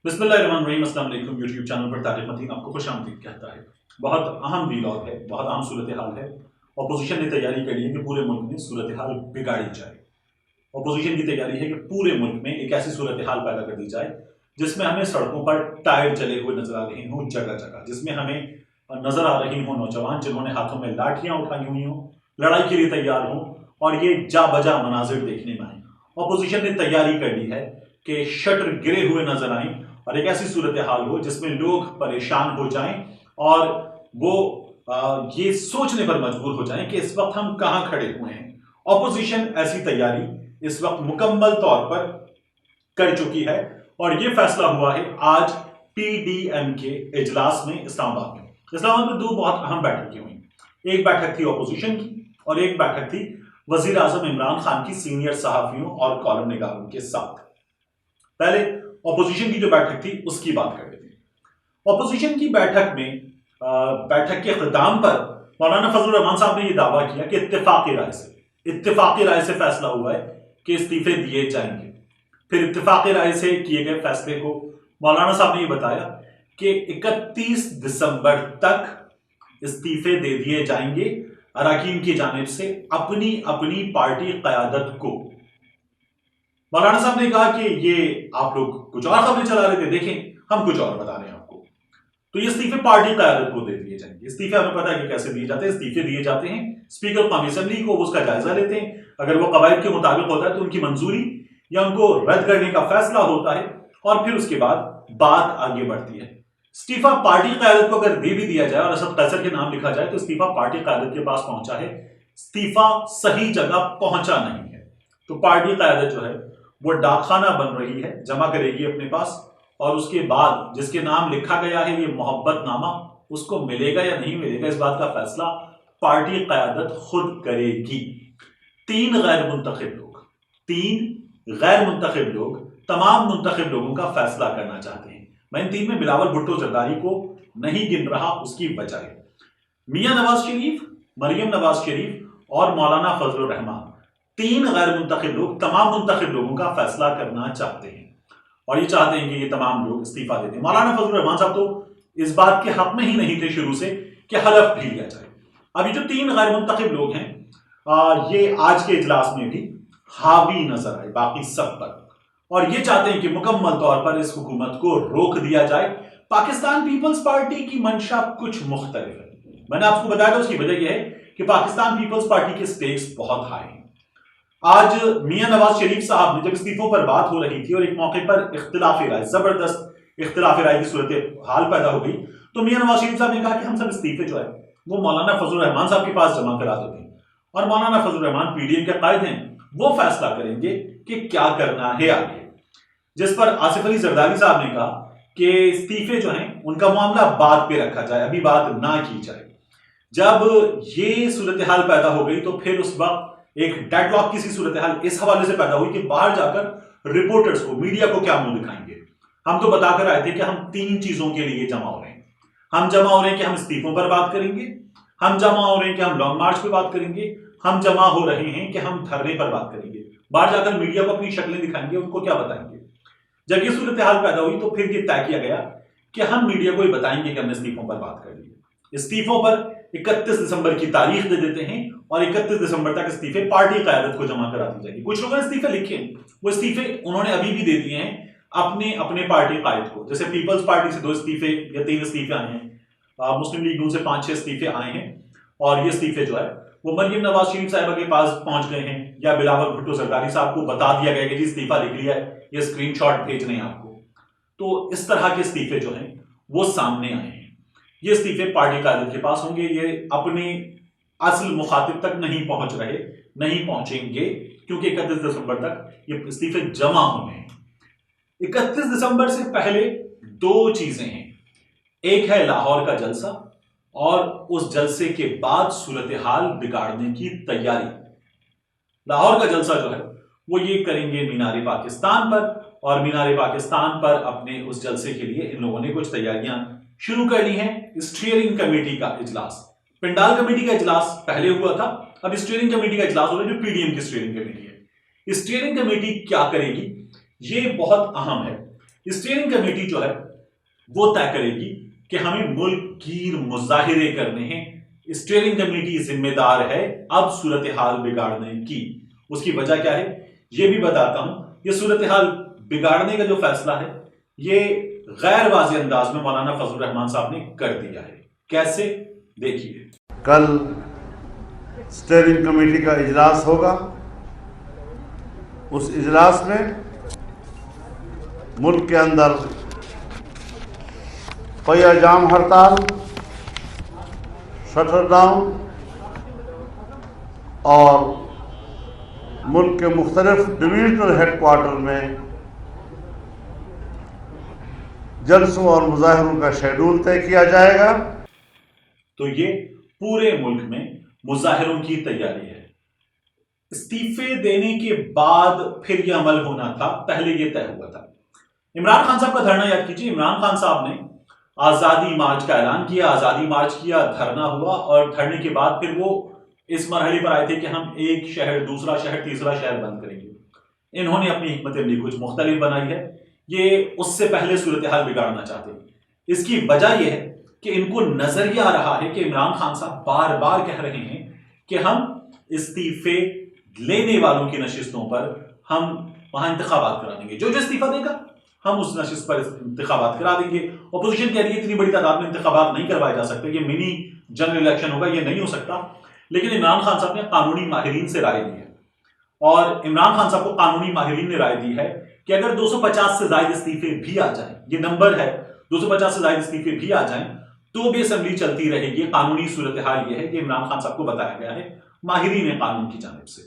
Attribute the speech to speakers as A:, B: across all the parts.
A: बिस्मिल्लाहिर्रहमानिर्रहीम। अस्सलाम वालेकुम। यूट्यूब चैनल पर तारिक मतीन आपको खुशामदीद कहता है। बहुत अहम वीलॉग है, बहुत अहम सूरत हाल है। अपोजिशन ने तैयारी करी है कि पूरे मुल्क में सूरत हाल बिगाड़ी जाए। अपोजिशन की तैयारी है कि पूरे मुल्क में एक ऐसी सूरत हाल पैदा कर दी जाए जिसमें हमें सड़कों पर टायर जले हुए नजर आ रहे हों जगह जगह, जिसमें हमें नजर आ रही हों नौजवान जिन्होंने हाथों में लाठियां उठाई हुई हों, लड़ाई के लिए तैयार हों और ये जा बजा मनाजिर देखने में आए। अपोजिशन ने तैयारी कर ली है कि शटर गिरे हुए नजर आए और एक ऐसी सूरत हाल हो जिसमें लोग परेशान हो जाएं और वो ये सोचने पर मजबूर हो जाएं कि इस वक्त हम कहां खड़े हुए हैं। ऑपोजिशन ऐसी तैयारी इस वक्त मुकम्मल तौर पर कर चुकी है और यह फैसला हुआ है आज पीडीएम के इजलास में इस्लामाबाद में। इस्लामाबाद में दो बहुत अहम बैठकें हुई। एक बैठक थी ऑपोजिशन की और एक बैठक थी वजीर आजम इमरान खान की सीनियर सहाफियों और कॉलम निगारों के साथ। पहले ऑपोजिशन की जो बैठक थी उसकी बात कर लेते हैं। ऑपोजिशन की बैठक में बैठक के इख्तिताम पर मौलाना फजलुर रहमान साहब ने यह दावा किया कि इत्तेफाकी राय से फैसला हुआ है कि इस्तीफे दिए जाएंगे। फिर इत्तेफाकी राय से किए गए फैसले को मौलाना साहब ने यह बताया कि 31 दिसंबर तक इस्तीफे दे दिए जाएंगे अरकान की जानिब से अपनी अपनी पार्टी क़यादत को। मौलाना साहब ने कहा कि ये आप लोग कुछ और खबरें चला रहे थे, देखें हम कुछ और बता रहे हैं आपको। तो ये इस्तीफे पार्टी क़यादत को दे दिए जाएंगे। इस्तीफे हमें पता है कि कैसे दिए जाते हैं। इस्तीफे दिए जाते हैं स्पीकर कौमी असेंबली को, उसका जायजा लेते हैं, अगर वो कवायद के मुताबिक होता है तो उनकी मंजूरी या उनको रद्द करने का फैसला होता है और फिर उसके बाद बात आगे बढ़ती है। इस्तीफा पार्टी क़यादत को अगर दे भी दिया जाए और असद कैसर के नाम लिखा जाए तो इस्तीफा पार्टी क़यादत के पास पहुंचा है, इस्तीफा सही जगह पहुंचा नहीं है। तो पार्टी क़यादत जो है वो डाकखाना बन रही है, जमा करेगी अपने पास और उसके बाद जिसके नाम लिखा गया है ये मोहब्बतनामा, उसको मिलेगा या नहीं मिलेगा इस बात का फैसला पार्टी क़यादत खुद करेगी। तीन गैर मुंतखब लोग तमाम मुंतखब लोगों का फैसला करना चाहते हैं। मैं इन तीन में बिलावल भुट्टो जरदारी को नहीं गिन रहा, उसकी वजह है मियां नवाज शरीफ, मरियम नवाज शरीफ और मौलाना फजलुर रहमान। तीन गैर मुंतखब लोग तमाम मुंतखब लोगों का फैसला करना चाहते हैं और ये चाहते हैं कि ये तमाम लोग इस्तीफा दे दें। मौलाना फजलुर रहमान साहब तो इस बात के हक में ही नहीं थे शुरू से कि हलफ भी लिया जाए। अब ये जो तीन गैर मुंतखब लोग हैं ये आज के इजलास में भी हावी नजर आए बाकी सब पर और ये चाहते हैं कि मुकम्मल तौर पर इस हुकूमत को रोक दिया जाए। पाकिस्तान पीपल्स पार्टी की मंशा कुछ मुख्तलिफ है। मैंने आपको बताया था उसकी वजह यह है कि पाकिस्तान पीपल्स पार्टी के स्टेक्स बहुत हाई हैं। आज मियां नवाज शरीफ साहब ने जब इस्तीफों पर बात हो रही थी और एक मौके पर इख्तिलाफ राय, जबरदस्त इख्तिलाफ राय की सूरत हाल पैदा हो गई, तो मियां नवाज शरीफ साहब ने कहा कि हम सब इस्तीफे जो है वो मौलाना फजलुर रहमान साहब के पास जमा करा देते हैं और मौलाना फजलुर रहमान पीडीएम के कायद हैं, वो फैसला करेंगे कि क्या करना है आगे। जिस पर आसिफ अली जरदारी साहब ने कहा कि इस्तीफे जो हैं उनका मामला बाद पे रखा जाए, अभी बात ना की जाए। जब ये सूरत हाल पैदा हो गई तो फिर उस वक्त एक डेडलॉक की सी सूरत हाल इस हवाले से पैदा हुई कि बाहर जाकर रिपोर्टर्स को, मीडिया को क्या मुंह दिखाएंगे। हम तो बताकर आए थे कि हम तीन चीजों के लिए जमा हो रहे हैं। हम जमा हो रहे हैं कि हम इस्तीफों पर बात करेंगे, हम जमा हो रहे हैं कि हम लॉन्ग मार्च पर बात करेंगे, हम जमा हो रहे हैं कि हम धरने पर बात करेंगे। बाहर जाकर मीडिया को अपनी शक्लें दिखाएंगे, उनको क्या बताएंगे। जब ये सूरत हाल पैदा हुई तो फिर ये तय किया गया कि हम मीडिया को ही बताएंगे कि हमने इस्तीफों पर बात कर ली। इस्तीफों पर 31 दिसंबर की तारीख दे देते हैं और 31 दिसंबर तक इस्तीफे पार्टी क़यादत को जमा करा दी जाएगी। कुछ लोगों ने इस्तीफे लिखे, वो इस्तीफे उन्होंने अभी भी दे दिए हैं अपने अपने पार्टी कायद को। जैसे पीपल्स पार्टी से 2 इस्तीफे या 3 इस्तीफे आए हैं, मुस्लिम लीग नून से 5-6 इस्तीफे आए हैं और ये इस्तीफे जो है वो मरियम नवाज शरीफ साहिबा के पास पहुंच गए हैं या बिलावल भुट्टो जरदारी साहब को बता दिया गया कि जी इस्तीफा लिख लिया है, ये स्क्रीनशॉट भेज रहे हैं आपको। तो इस तरह के इस्तीफे जो हैं वो सामने आए हैं। ये इस्तीफे पार्टी क़यादत के पास होंगे, ये अपने असल मुखातिब तक नहीं पहुंच रहे, नहीं पहुंचेंगे क्योंकि 31 दिसंबर तक ये इस्तीफे जमा होने हैं। 31 दिसंबर से पहले दो चीजें हैं, एक है लाहौर का जलसा और उस जलसे के बाद सूरत हाल बिगाड़ने की तैयारी। लाहौर का जलसा जो है वो ये करेंगे मीनारे पाकिस्तान पर और मीनारे पाकिस्तान पर अपने उस जलसे के लिए इन लोगों ने कुछ तैयारियां शुरू कर ली हैं। स्टीयरिंग कमेटी का इजलास, पिंडाल कमेटी का इजलास पहले हुआ था, अब स्टीयरिंग कमेटी का इजलास हो रहा है जो पीडीएम की स्टीयरिंग कमेटी है। स्टीयरिंग कमेटी क्या करेगी ये बहुत अहम है। स्टीयरिंग कमेटी जो है वो तय करेगी कि हमें मुल्कगीर मुजाहिरे करने हैं। स्टीयरिंग कमेटी जिम्मेदार है अब सूरत हाल बिगाड़ने की। उसकी वजह क्या है ये भी बताता हूं। ये सूरत हाल बिगाड़ने का जो फैसला है ये गैर वाज़ेह अंदाज में मौलाना फजलुर रहमान साहब ने कर दिया है। कैसे, देखिए।
B: कल स्टीयरिंग कमेटी का इजलास होगा। उस इजलास में मुल्क के अंदर पहिया जाम हड़ताल, शटर डाउन और मुल्क के मुख्तलिफ डिवीजनल हेडक्वार्टर में जलसों और मुजाहिरों का शेड्यूल तय किया जाएगा।
A: तो ये पूरे मुल्क में मुजाहिरों की तैयारी है। इस्तीफे देने के बाद फिर यह अमल होना था, पहले यह तय हुआ था। इमरान खान साहब का धरना याद कीजिए। इमरान खान साहब ने आजादी मार्च का ऐलान किया, आजादी मार्च किया, धरना हुआ और धरने के बाद फिर वो इस मरहले पर आए थे कि हम एक शहर, दूसरा शहर, तीसरा शहर बंद करेंगे। इन्होंने अपनी हिकमत अमली कुछ मुख्तलिफ बनाई है। ये उससे पहले सूरत हाल बिगाड़ना चाहते हैं। इसकी वजह यह है कि इनको नजर आ रहा है कि इमरान खान साहब बार बार कह रहे हैं कि हम इस्तीफे लेने वालों की नशिस्तों पर हम वहां इंतखाबात करा देंगे। जो जो इस्तीफा देगा हम उस नशिस्त पर इंतखाबात करा देंगे। अपोजिशन कह रही है इतनी बड़ी तादाद में इंतखाबात नहीं करवाए जा सकते, ये मिनी जनरल इलेक्शन होगा, ये नहीं हो सकता। लेकिन इमरान खान साहब ने कानूनी माहिरीन से राय ली है और इमरान खान साहब को कानूनी माहिरीन ने राय दी है कि अगर 250 से ज्यादा इस्तीफे भी आ जाएं, ये नंबर है, 250 से ज्यादा इस्तीफे भी आ जाएं तो भी असेंबली चलती रहेगी। कानूनी सूरत हाल यह है कि इमरान खान साहब को बताया गया है माहिरीन कानून की जानिब से,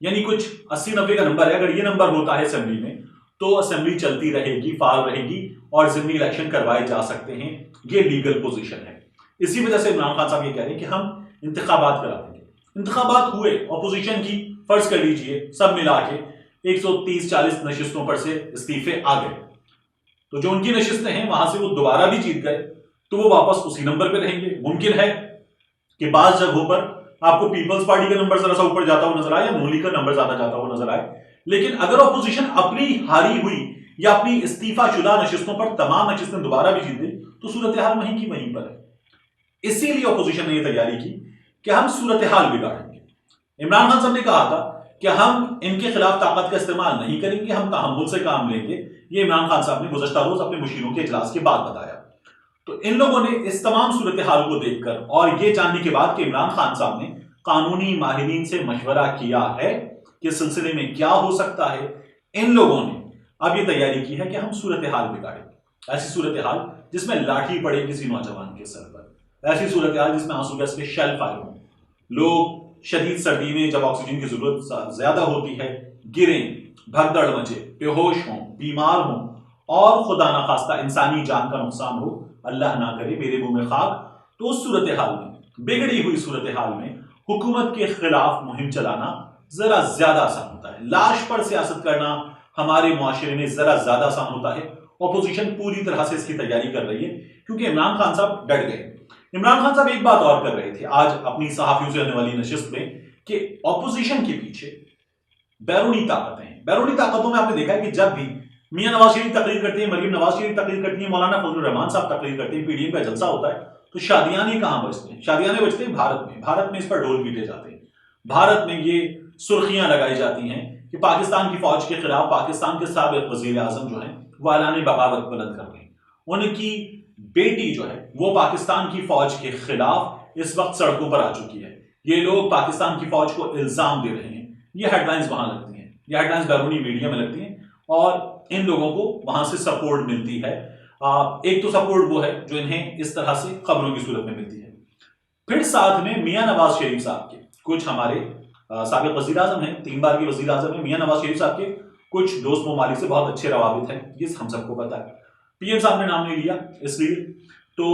A: यानी कुछ 80-90 का नंबर है। अगर ये नंबर होता है असेंबली में तो असेंबली चलती रहेगी, फाल रहेगी और जिमनी इलेक्शन करवाए जा सकते हैं। ये लीगल पोजीशन है। इसी वजह से इमरान खान साहब ये कह रहे हैं कि हम इंतखाबात करा देंगे। इंतखाबात हुए, अपोजिशन की फर्ज कर लीजिए सब मिला के 130-40 नशिस्तों पर से इस्तीफे आ गए, तो जो उनकी नशिस्तें हैं वहां से वो दोबारा भी जीत गए तो वो वापस उसी नंबर पे रहेंगे। मुमकिन है कि बाज़ जगहों पर आपको पीपल्स पार्टी का नंबर जरा सा ऊपर जाता हुआ नजर आए या नून लीग का नंबर ज्यादा जाता हुआ नजर आए। लेकिन अगर अपोजिशन अपनी हारी हुई या अपनी इस्तीफा शुदा नशिस्तों पर तमाम नशिस्तें दोबारा भी जीत गई तो सूरत हाल वहीं की वहीं पर है। इसीलिए अपोजिशन ने यह तैयारी की कि हम सूरत हाल बिगाड़ेंगे। इमरान खान साहब ने कहा था कि हम इनके खिलाफ ताकत का इस्तेमाल नहीं करेंगे, हम तहम्मुल से काम लेंगे। ये इमरान खान साहब ने गुज़श्ता रोज अपने मुशीरों के इजलास के बाद बताया। तो इन लोगों ने इस तमाम सूरत हाल को देखकर और ये जानने के बाद कि इमरान खान साहब ने कानूनी माहिरीन से मशवरा किया है कि इस सिलसिले में क्या हो सकता है, इन लोगों ने अब ये तैयारी की है कि हम सूरत हाल बिगाड़ेंगे। ऐसी सूरत हाल जिसमें लाठी पड़े किसी नौजवान के सर पर, ऐसी सूरत हाल जिसमें आंसू गैस के शेल फायर हों, लोग शदीद सर्दी में जब ऑक्सीजन की जरूरत ज्यादा होती है गिरें, भगदड़ मचे, बेहोश हों, बीमार हों और खुदा ना खास्ता इंसानी जान का नुकसान हो, अल्लाह ना करे, मेरे मुंह में खाक। तो उस सूरत हाल में, बिगड़ी हुई सूरत हाल में हुकूमत के खिलाफ मुहिम चलाना जरा ज्यादा आसान होता है। लाश पर सियासत करना हमारे मुआशरे में जरा ज्यादा आसान होता है। अपोजिशन पूरी तरह से इसकी तैयारी कर रही है क्योंकि इमरान खान साहब डट गए। इमरान खान साहब एक बात और कर रहे थे आज अपनी सहाफियों से होने वाली नशिस्त में कि अपोजिशन के पीछे बैरूनी ताकतें हैं। बैरूनी ताकतों में आपने देखा है कि जब भी मियां नवाज शरीफ तकरीर करते हैं, मरियम नवाज शरीफ तकरीर करती है, मौलाना फजलुर रहमान साहब तकरीर करते हैं, पीडीएम का जलसा होता है तो शादियाने कहां बजते हैं? शादियाने बजते हैं भारत में। भारत में इस पर ढोल पीटे जाते हैं। भारत में ये सुर्खियां लगाई जाती हैं कि पाकिस्तान की फौज के खिलाफ पाकिस्तान के साबिक वजीर आजम जो है वो ऐलान बगावत बुलंद कर रहे हैं। उनकी बेटी जो है वो पाकिस्तान की फौज के खिलाफ इस वक्त सड़कों पर आ चुकी है। ये लोग पाकिस्तान की फौज को इल्जाम दे रहे हैं। ये हेडलाइंस वहां लगती हैं, ये हेडलाइंस बैरूनी मीडिया में लगती हैं और इन लोगों को वहां से सपोर्ट मिलती है। एक तो सपोर्ट वो है जो इन्हें इस तरह से खबरों की सूरत में मिलती है। फिर साथ में मियां नवाज शरीफ साहब के कुछ हमारे साबिक वजीर आजम हैं, 3 बार के वजीर आजम हैं। मियां नवाज शरीफ साहब के कुछ दोस्त ममालिक से बहुत अच्छे रवाबित हैं, ये हम सबको पता है। पीएम साहब ने नाम नहीं लिया इसलिए, तो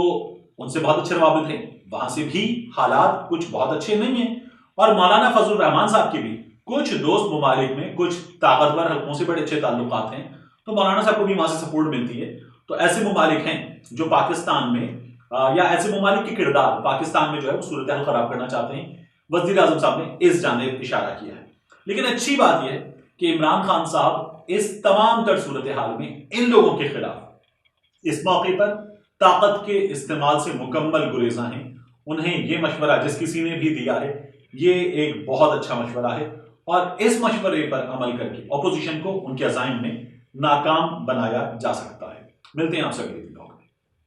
A: उनसे बहुत अच्छे रवाबित हैं। वहां से भी हालात कुछ बहुत अच्छे नहीं है। और मौलाना फजलुर रहमान साहब के भी कुछ दोस्त ममालिक में कुछ ताकतवर हल्कों से बड़े अच्छे ताल्लुकात हैं, तो मौलाना साहब को भी वहां से सपोर्ट मिलती है। तो ऐसे ममालिक हैं जो पाकिस्तान में या ऐसे ममालिक के किरदार पाकिस्तान में जो है वो सूरत हाल खराब करना चाहते हैं। वज़ीर आज़म साहब ने इस जानिब इशारा किया है। लेकिन अच्छी बात यह है कि इमरान खान साहब इस तमाम तर सूरत हाल में इन लोगों के खिलाफ इस मौके पर ताकत के इस्तेमाल से मुकम्मल गुरेजा हैं। उन्हें यह मशवरा जिस किसी ने भी दिया है, ये एक बहुत अच्छा मशवरा है और इस मशवरे पर अमल करके ऑपोजिशन को उनके अज़ाइम में नाकाम बनाया जा सकता है। मिलते हैं आपसे अगले